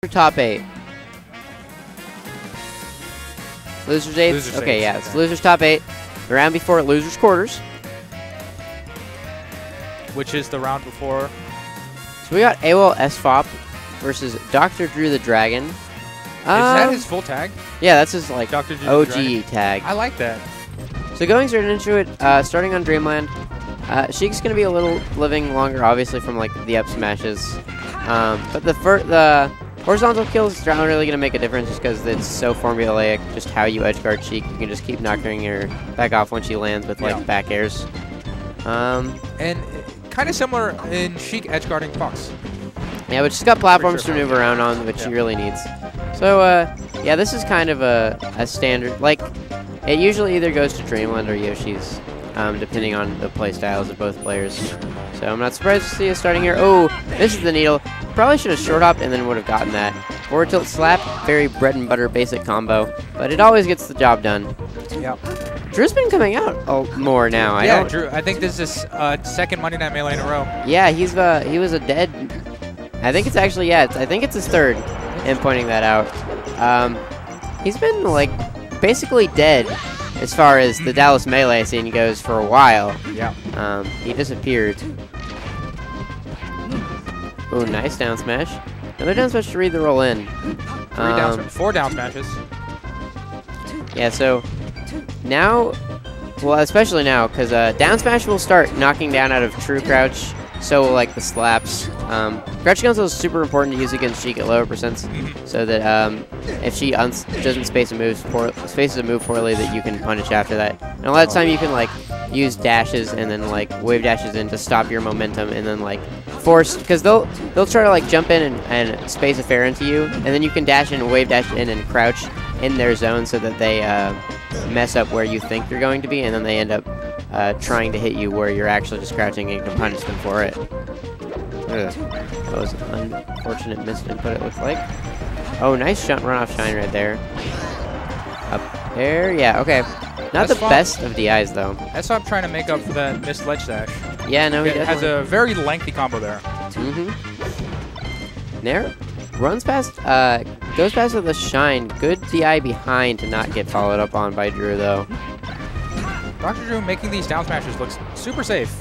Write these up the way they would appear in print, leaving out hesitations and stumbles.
top 8. Losers 8? Losers okay, eights, yeah. okay. It's losers top 8. The round before losers quarters. Which is the round before. So we got AWOL SFOP versus Dr. Drew the Dragon. Is that his full tag? Yeah, that's his like Dr. Drew OG the Dragon. tag. I like that. So going straight into it, starting on Dreamland, Sheik's going to be a little living longer, obviously, from like the up smashes. But the horizontal kills aren't really going to make a difference just because it's so formulaic, just how you edgeguard Sheik. You can just keep knocking her back off when she lands with like back airs. And kind of similar in Sheik edgeguarding Fox. Yeah, but she's got platforms to move around on, which she really needs. So, yeah, this is kind of a standard, like, it usually either goes to Dreamland or Yoshi's, depending on the play styles of both players. So I'm not surprised to see us starting here. Oh, this is the needle. Probably should have short hopped and then would have gotten that. Forward tilt slap, very bread and butter basic combo, but it always gets the job done. Yep. Drew's been coming out more now. Yeah, Drew. I think this is second Monday Night Melee in a row. Yeah, he was a dead. I think it's actually I think it's his third. In pointing that out, he's been like basically dead as far as the Dallas Melee scene goes for a while. Yeah. He disappeared. Oh, nice down smash. Another down smash to read the roll in. Four down smashes. Yeah, so now, well, especially now, because down smash will start knocking down out of true crouch. So will, like, the slaps. Crouch cancel is super important to use against Sheik at lower percents, so that if she doesn't space a move poorly, that you can punish after that. And a lot of time you can like use dashes and then like wave dashes in to stop your momentum, and then like force, because they'll try to like jump in and space a fair into you, and then you can dash in, wave dash in, and crouch in their zone so that they mess up where you think you're going to be, and then they end up trying to hit you where you're actually just crouching, and you can punish them for it. Ugh. That was an unfortunate missed input, it looked like. Oh, nice run off shine right there. Up there, yeah, okay. Not the best of DIs, though. That's why I'm trying to make up for that missed ledge dash. Yeah, no, he has a very lengthy combo there. There, runs past, goes past with a shine. Good DI behind to not get followed up on by Drew, though. Dr. Drew making these down smashes looks super safe.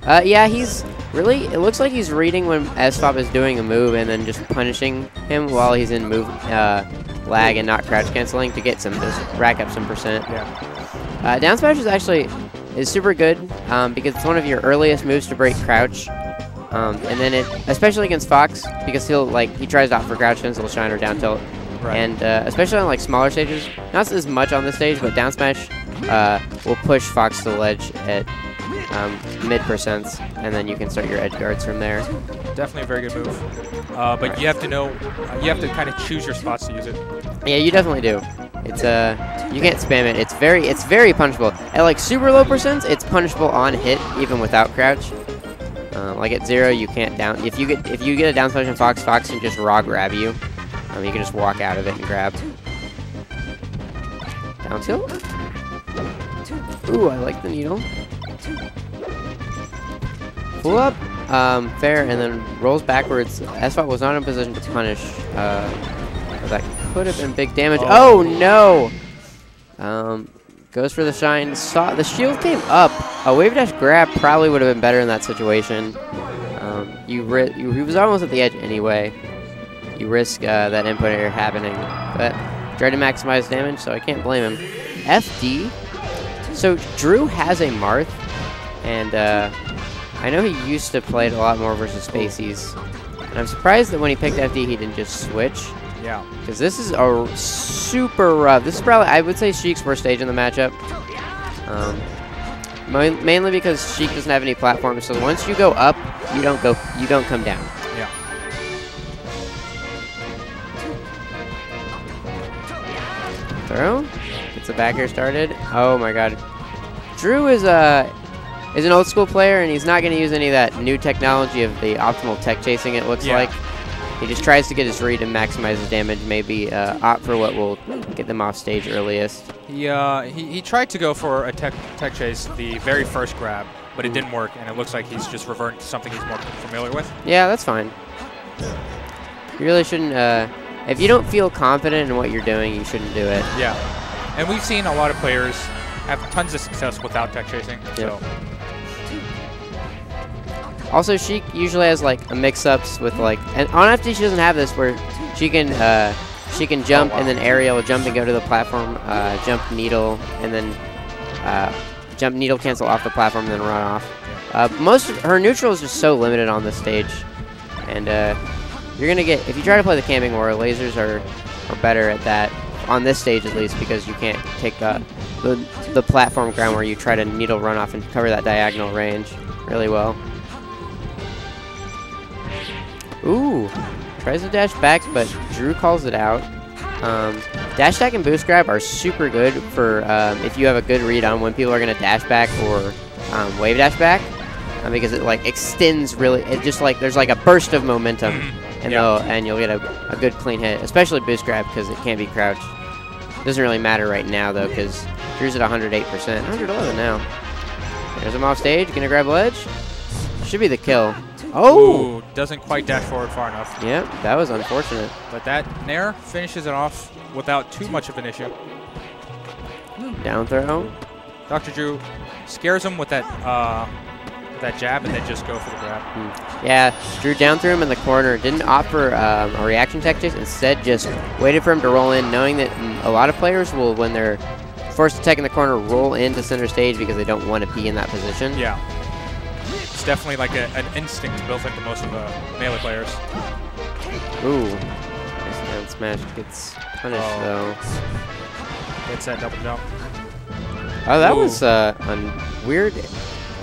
Yeah, he's really, it looks like he's reading when SFOP is doing a move and then just punishing him while he's in move lag and not crouch canceling to get some, just rack up some percent. Yeah. Down smash is super good because it's one of your earliest moves to break crouch. And then especially against Fox, because he tries to opt for crouch cancel, shine, or down tilt. Right. And especially on like smaller stages, not as much on this stage, but down smash will push Fox to the ledge at mid percents, and then you can start your edge guards from there. Definitely a very good move. But you have to know, you have to kind of choose your spots to use it. Yeah, you definitely do. It's you can't spam it. It's very punishable. At like super low percents, it's punishable on hit even without crouch. Like at 0, you can't down. If you get a down smash on Fox, Fox can just raw grab you. You can just walk out of it and grab. Down tilt. Ooh, I like the needle. Pull up, fair, and then rolls backwards. SFOP was not in position to punish. That could have been big damage. Oh no! Goes for the shine. The shield came up. A wave dash grab probably would have been better in that situation. He was almost at the edge anyway. You risk that input error happening, but tried to maximize damage, so I can't blame him. FD. So Drew has a Marth, and I know he used to play it a lot more versus Spaceys, and I'm surprised that when he picked FD, he didn't just switch. Yeah. Because this is a super rough. This is probably, I would say, Sheik's worst stage in the matchup. Mainly because Sheik doesn't have any platforms, so once you go up, you don't come down. Yeah. Throw. Gets the back air started. Oh my god. Drew is an old school player, and he's not going to use any of that new technology of the optimal tech chasing, it looks like. He just tries to get his read and maximize his damage, maybe opt for what will get them off stage earliest. He tried to go for a tech chase the very first grab, but it didn't work, and it looks like he's just reverting to something he's more familiar with. Yeah, that's fine. You really shouldn't. If you don't feel confident in what you're doing, you shouldn't do it. Yeah. And we've seen a lot of players have tons of success without tech chasing. Yep. So. Also, Sheik usually has like a mix-ups with like, and on FD she doesn't have this where she can jump and then aerial jump and go to the platform, jump needle and then jump needle cancel off the platform and then run off. Most of her neutral is just so limited on this stage, and you're gonna get, if you try to play the camping war, lasers are better at that on this stage at least, because you can't take the platform ground where you try to needle run off and cover that diagonal range really well. Ooh, tries to dash back, but Drew calls it out. Dash attack and boost grab are super good for if you have a good read on when people are going to dash back or wave dash back, because it like extends really. It just like there's like a burst of momentum, and and you'll get a good clean hit, especially boost grab because it can't be crouched. Doesn't really matter right now though, because Drew's at 108%, 111 now. There's him off stage, gonna grab ledge. Should be the kill. Oh! Ooh, doesn't quite dash forward far enough. Yep, that was unfortunate. But that nair finishes it off without too much of an issue. Down throw. Dr. Drew scares him with that jab and then just go for the grab. Yeah, Drew down threw him in the corner. Didn't offer a reaction tech chase. Instead, just waited for him to roll in, knowing that a lot of players will, when they're forced to tech in the corner, roll into center stage because they don't want to be in that position. Yeah. It's definitely like an instinct built into most of the melee players. Ooh. Nice down smash. Gets punished, though. Gets that double jump. Oh, that was a weird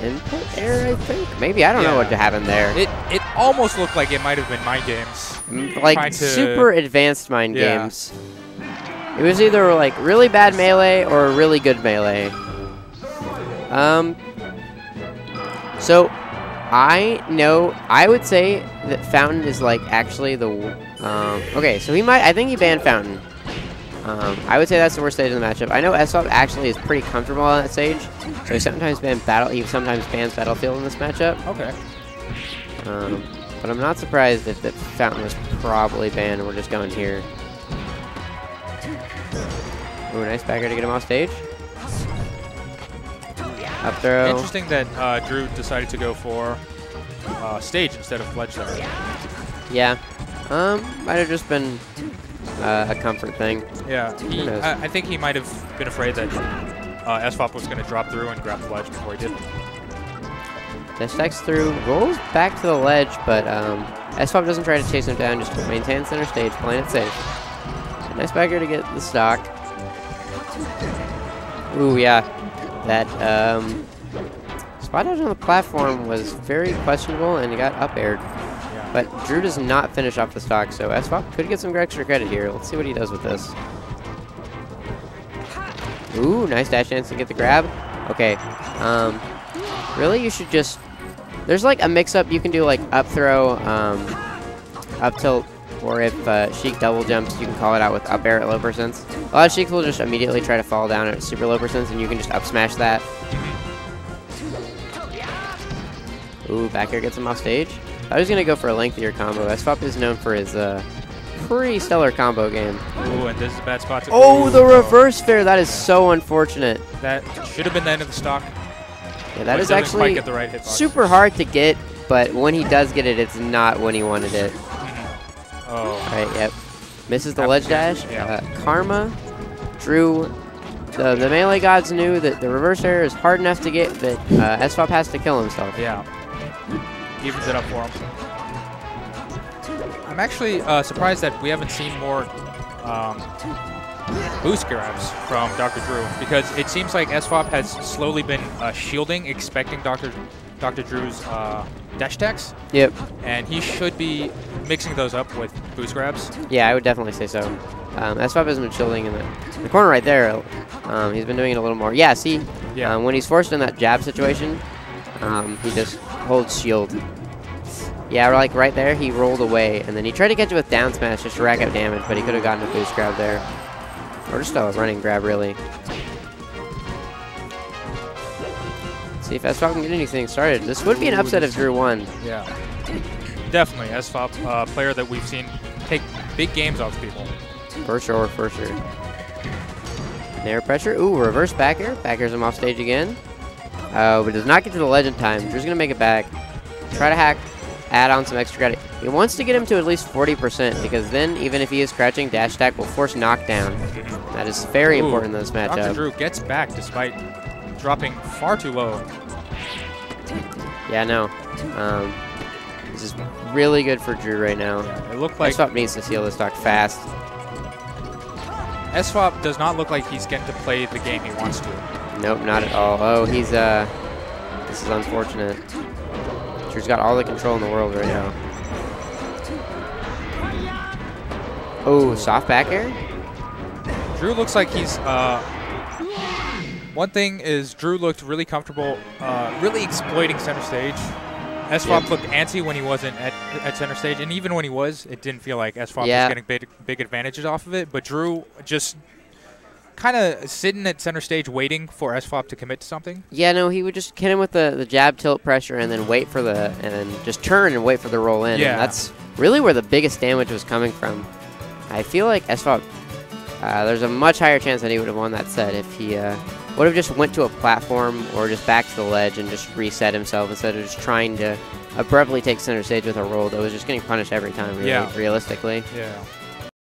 input error, I think. Maybe. I don't know what happened there. It almost looked like it might have been mind games. Like super advanced mind games. It was either like really bad melee or really good melee. So I would say that Fountain is like actually the okay, so I think he banned Fountain. I would say that's the worst stage of the matchup. I know SFOP actually is pretty comfortable on that stage, so he sometimes bans Battlefield in this matchup. Okay. But I'm not surprised if that Fountain was probably banned and we're just going here. Ooh, nice back air to get him off stage. Up throw. Interesting that Drew decided to go for stage instead of ledge there. Yeah. Might have just been a comfort thing. Yeah. I think he might have been afraid that SFOP was going to drop through and grab the ledge before he did. Dash attacks through, rolls back to the ledge, but SFOP doesn't try to chase him down, just maintain center stage, playing it safe. Nice back air to get the stock. Ooh, yeah. That spot dodge on the platform was very questionable, and he got up aired. Yeah. But Drew does not finish off the stock, so SFOP could get some extra credit here. Let's see what he does with this. Ooh, nice dash dance to get the grab. Okay. Really, you should just... There's like a mix-up. You can do like up throw, up tilt, or if Sheik double jumps, you can call it out with up air at low percents. A lot of Sheiks will just immediately try to fall down at super low percents, and you can just up smash that. Ooh, back air gets him off stage. I was going to go for a lengthier combo. SFOP is known for his pretty stellar combo game. Ooh, and this is a bad spot to the reverse fair. That is so unfortunate. That should have been the end of the stock. Yeah, that is actually get the right hitbox. Super hard to get, but when he does get it, it's not when he wanted it. Oh. All right, yep. Misses the ledge dash. Yeah. Karma, Drew. The melee gods knew that the reverse air is hard enough to get that SFOP has to kill himself. Yeah. Evens it up for him. I'm actually surprised that we haven't seen more boost grabs from Dr. Drew, because it seems like SFOP has slowly been shielding, expecting Dr. Drew's dash attacks. Yep. And he should be mixing those up with boost grabs. Yeah, I would definitely say so. SFOP has been shielding in the corner right there. He's been doing it a little more. Yeah, see? Yeah. When he's forced in that jab situation, he just holds shield. Yeah, like right there, he rolled away, and then he tried to catch it with down smash just to rack up damage, but he could have gotten a boost grab there. Or just a running grab, really. See if SFOP can get anything started. This would be an upset if Drew won. Yeah. Definitely. SFOP, player that we've seen big games off people. For sure, for sure. Nair pressure. Ooh, reverse back air. Back airs him off stage again. But does not get to the ledge in time. Drew's going to make it back. Try to hack. Add on some extra credit. He wants to get him to at least 40% because then, even if he is crouching, dash attack will force knockdown. That is very important in this matchup. Dr. Drew gets back despite dropping far too low. Yeah, no. This is really good for Drew right now. Yeah, it looked like SFOP needs to seal this stock fast. SFOP does not look like he's getting to play the game he wants to. Nope, not at all. Oh, he's this is unfortunate. Drew's got all the control in the world right now. Oh, soft back air? Drew looks like he's one thing is Drew looked really comfortable, really exploiting center stage. SFOP looked antsy when he wasn't at center stage, and even when he was, it didn't feel like SFOP was getting big advantages off of it. But Drew just kind of sitting at center stage waiting for SFOP to commit to something. Yeah, no, he would just hit him with the jab tilt pressure and then wait for and then just turn and wait for the roll in. Yeah. And that's really where the biggest damage was coming from. I feel like SFOP, there's a much higher chance that he would have won that set if he would have just went to a platform or just back to the ledge and just reset himself instead of just trying to abruptly take center stage with a roll that was just getting punished every time, really, realistically. Yeah.